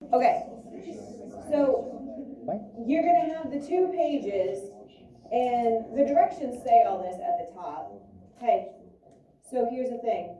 Okay, so you're gonna have the 2 pages, and the directions say all this at the top. Hey, so here's the thing.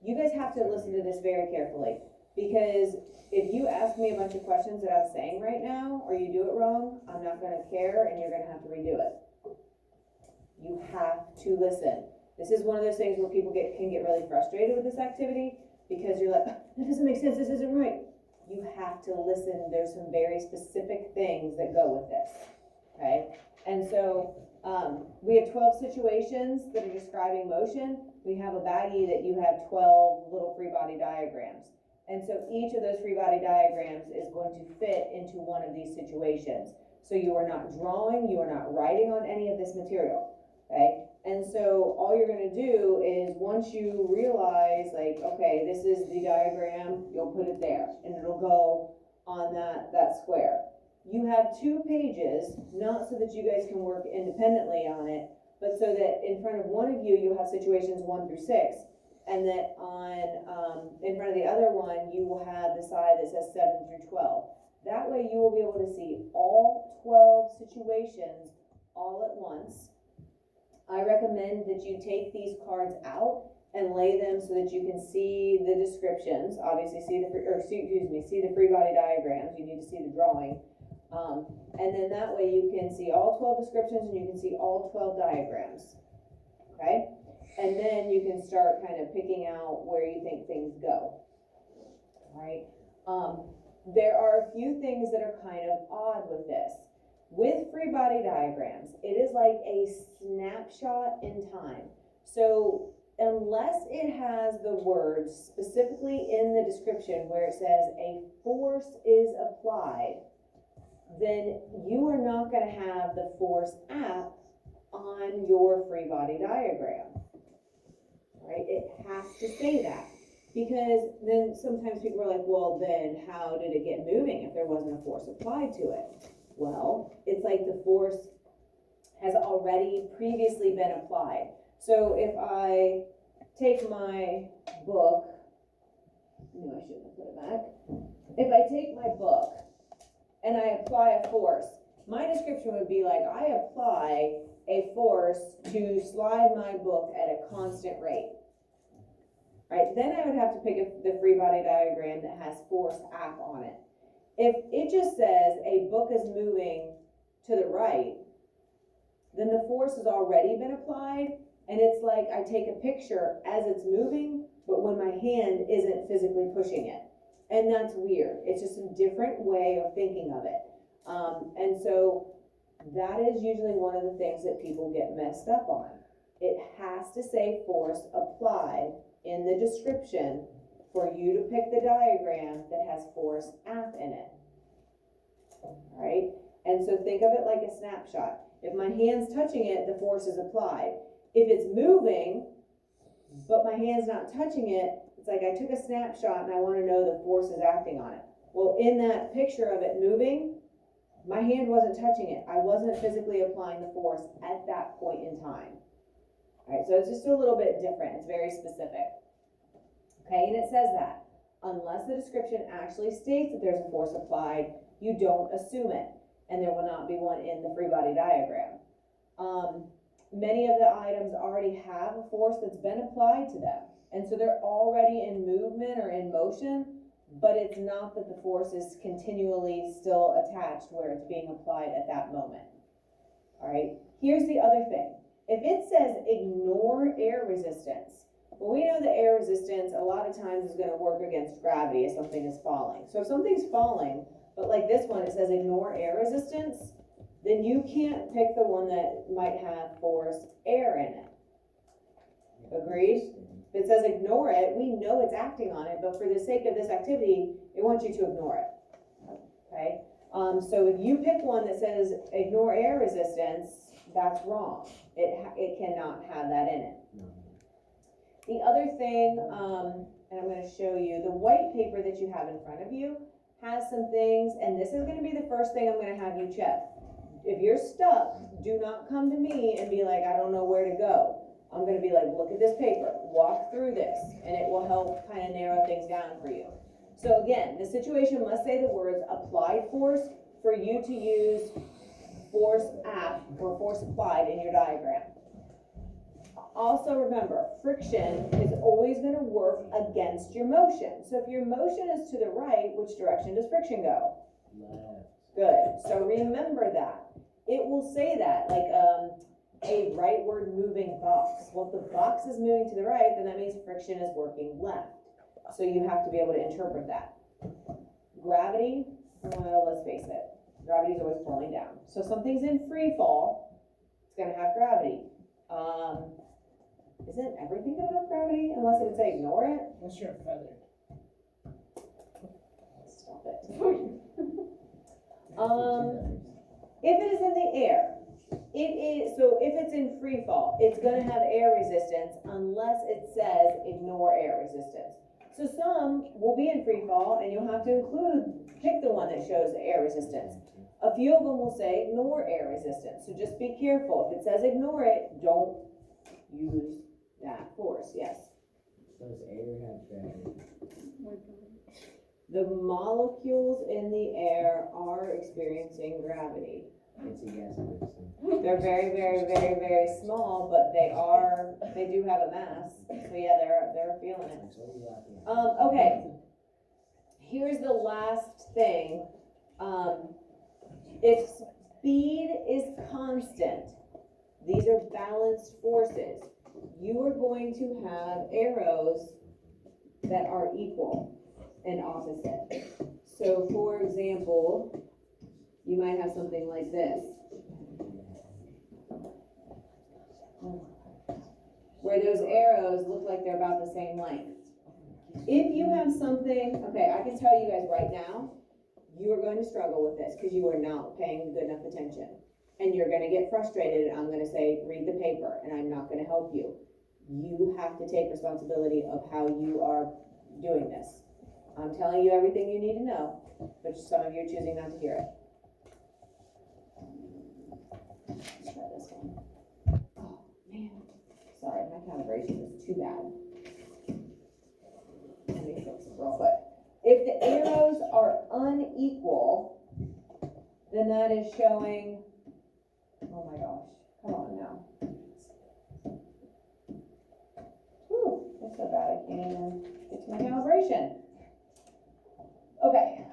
You guys have to listen to this very carefully, because if you ask me a bunch of questions that I'm saying right now, or you do it wrong, I'm not gonna care, and you're gonna have to redo it. You have to listen. This is one of those things where people can get really frustrated with this activity, because you're like, that doesn't make sense, this isn't right. You have to listen. There's some very specific things that go with this, okay? And so we have 12 situations that are describing motion. We have a baggie that you have 12 little free body diagrams. And so each of those free body diagrams is going to fit into one of these situations. So you are not drawing, you are not writing on any of this material, okay? And so all you're gonna do is, once you realize, like, okay, this is the diagram, you'll put it there, and it'll go on that square. You have 2 pages, not so that you guys can work independently on it, but so that in front of one of you, you'll have situations 1 through 6, and that in front of the other one, you will have the side that says 7 through 12. That way you will be able to see all 12 situations all at once. I recommend that you take these cards out and lay them so that you can see the descriptions. Obviously, see the free body diagrams. You need to see the drawing, and then that way you can see all 12 descriptions and you can see all 12 diagrams. Okay, and then you can start kind of picking out where you think things go. All right. There are a few things that are kind of odd with this. With free body diagrams, it is like a snapshot in time. So unless it has the words specifically in the description where it says a force is applied, then you are not going to have the force app on your free body diagram. Right? It has to say that, because then sometimes people are like, well, then how did it get moving if there wasn't a force applied to it? Well, it's like the force has already previously been applied. So if I take my book, no, I shouldn't have put it back. If I take my book and I apply a force, my description would be like, I apply a force to slide my book at a constant rate. Right? Then I would have to pick the free body diagram that has force app on it. If it just says a book is moving to the right, then the force has already been applied, and it's like I take a picture as it's moving, but when my hand isn't physically pushing it. And that's weird. It's just a different way of thinking of it. And so that is usually one of the things that people get messed up on. It has to say force applied in the description for you to pick the diagram that has force app in it. All right? And so think of it like a snapshot. If my hand's touching it, the force is applied. If it's moving, but my hand's not touching it, it's like I took a snapshot and I want to know the force is acting on it. Well, in that picture of it moving, my hand wasn't touching it. I wasn't physically applying the force at that point in time. All right, so it's just a little bit different. It's very specific. Okay, and it says that unless the description actually states that there's a force applied, you don't assume it, and there will not be one in the free body diagram. Many of the items already have a force that's been applied to them, and so they're already in movement or in motion, but it's not that the force is continually still attached where it's being applied at that moment. All right, here's the other thing. If it says ignore air resistance, well, we know that air resistance a lot of times is going to work against gravity if something is falling. So if something's falling, but like this one, it says ignore air resistance, then you can't pick the one that might have force air in it. Agreed? If it says ignore it, we know it's acting on it, but for the sake of this activity, it wants you to ignore it. Okay? So if you pick one that says ignore air resistance, that's wrong. It cannot have that in it. The other thing, and I'm going to show you, the white paper that you have in front of you has some things, and this is going to be the first thing I'm going to have you check. If you're stuck, do not come to me and be like, I don't know where to go. I'm going to be like, look at this paper, walk through this, and it will help kind of narrow things down for you. So again, the situation must say the words applied force for you to use force app or force applied in your diagram. Also remember, friction is always going to work against your motion. So if your motion is to the right, which direction does friction go? Left. Good. So remember that. It will say that, like a rightward moving box. Well, if the box is moving to the right, then that means friction is working left. So you have to be able to interpret that. Gravity, well, let's face it, gravity is always pulling down. So if something's in free fall, it's going to have gravity. Isn't everything going to have gravity unless it would say ignore it? Unless you're feathered. Stop it. If it is in the air, so if it's in free fall, it's going to have air resistance unless it says ignore air resistance. So some will be in free fall and you'll have to pick the one that shows the air resistance. A few of them will say ignore air resistance. So just be careful. If it says ignore it, don't use that force. Yes. Does air have gravity? The molecules in the air are experiencing gravity. It's a gas person. They're very, very, very, very small, but they do have a mass. So yeah, they're feeling it. Okay. Here's the last thing. If speed is constant, these are balanced forces. You are going to have arrows that are equal and opposite. So for example, you might have something like this, where those arrows look like they're about the same length. If you have something, okay, I can tell you guys right now, you are going to struggle with this because you are not paying good enough attention. And you're going to get frustrated, and I'm going to say, read the paper, and I'm not going to help you. You have to take responsibility of how you are doing this. I'm telling you everything you need to know, but some of you are choosing not to hear it. Let's try this one. Oh, man. Sorry, my calibration is too bad. Let me fix it real quick. If the arrows are unequal, then that is showing, oh my gosh, come on now. Whew, that's so bad I can't even get to my calibration. Okay,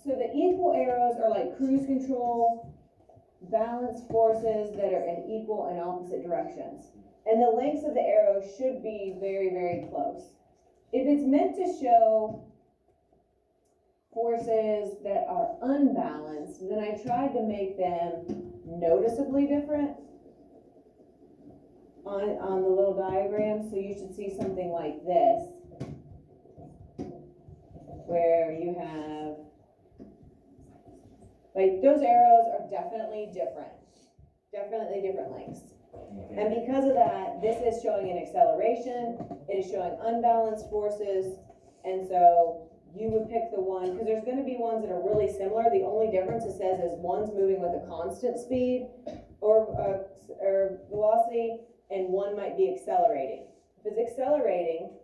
so the equal arrows are like cruise control, balanced forces that are in equal and opposite directions. And the lengths of the arrows should be very, very close. If it's meant to show forces that are unbalanced, then I tried to make them noticeably different on the little diagram. So you should see something like this, where you have, like, those arrows are definitely different lengths. And because of that, this is showing an acceleration, it is showing unbalanced forces, and so you would pick the one, because there's going to be ones that are really similar. The only difference it says is one's moving with a constant speed or velocity, and one might be accelerating. If it's accelerating,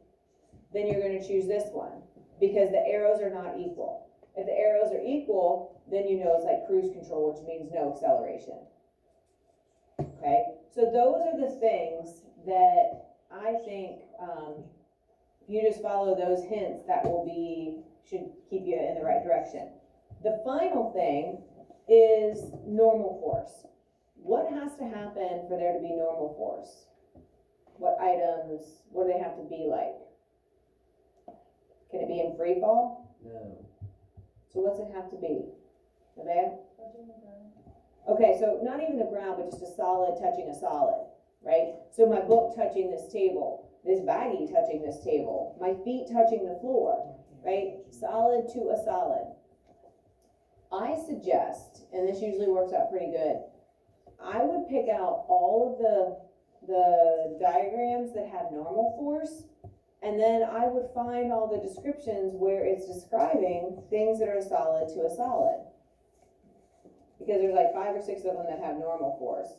then you're going to choose this one, because the arrows are not equal. If the arrows are equal, then you know it's like cruise control, which means no acceleration. Okay, so those are the things that I think if you just follow those hints, that should keep you in the right direction. The final thing is normal force. What has to happen for there to be normal force? What items, what do they have to be like? Can it be in free fall? No. So what's it have to be? Nevaeh? Okay, so not even the ground, but just a solid touching a solid, right? So my book touching this table, this baggie touching this table, my feet touching the floor, right? Solid to a solid. I suggest, and this usually works out pretty good, I would pick out all of the diagrams that have normal force, and then I would find all the descriptions where it's describing things that are solid to a solid. Because there's like 5 or 6 of them that have normal force.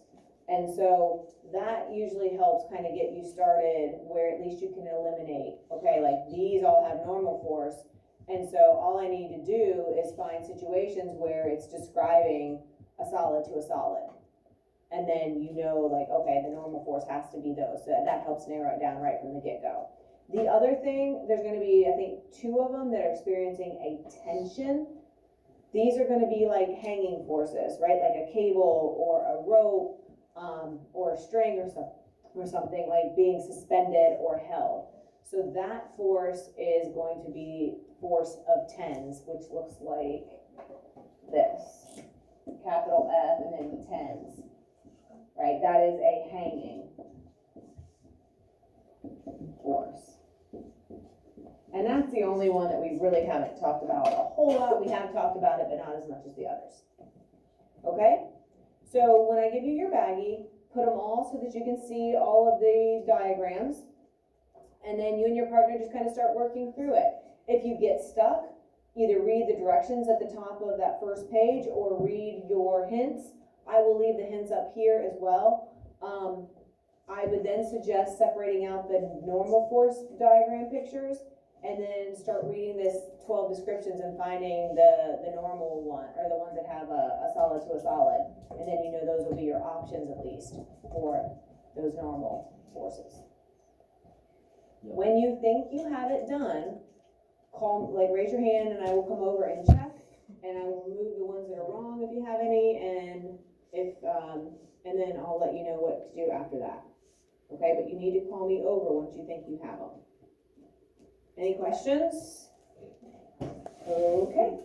And so that usually helps kind of get you started where at least you can eliminate, okay, like these all have normal force. And so all I need to do is find situations where it's describing a solid to a solid. And then you know, like, okay, the normal force has to be those. So that helps narrow it down right from the get-go. The other thing, there's gonna be, I think, 2 of them that are experiencing a tension. These are gonna be like hanging forces, right? Like a cable or a rope, or a string or something, like being suspended or held. So that force is going to be force of tens, which looks like this. Capital F and then tens, right? That is a hanging force. And that's the only one that we really haven't talked about a whole lot. We have talked about it, but not as much as the others. Okay? So when I give you your baggie, put them all so that you can see all of the diagrams. And then you and your partner just kind of start working through it. If you get stuck, either read the directions at the top of that first page or read your hints. I will leave the hints up here as well. I would then suggest separating out the normal force diagram pictures and then start reading this 12 descriptions and finding the normal one, or the ones that have a solid to a solid. And then you know those will be your options at least for those normal forces. Yep. When you think you have it done, raise your hand and I will come over and check, and I will remove the ones that are wrong if you have any, and and then I'll let you know what to do after that. Okay, but you need to call me over once you think you have them. Any questions? Okay.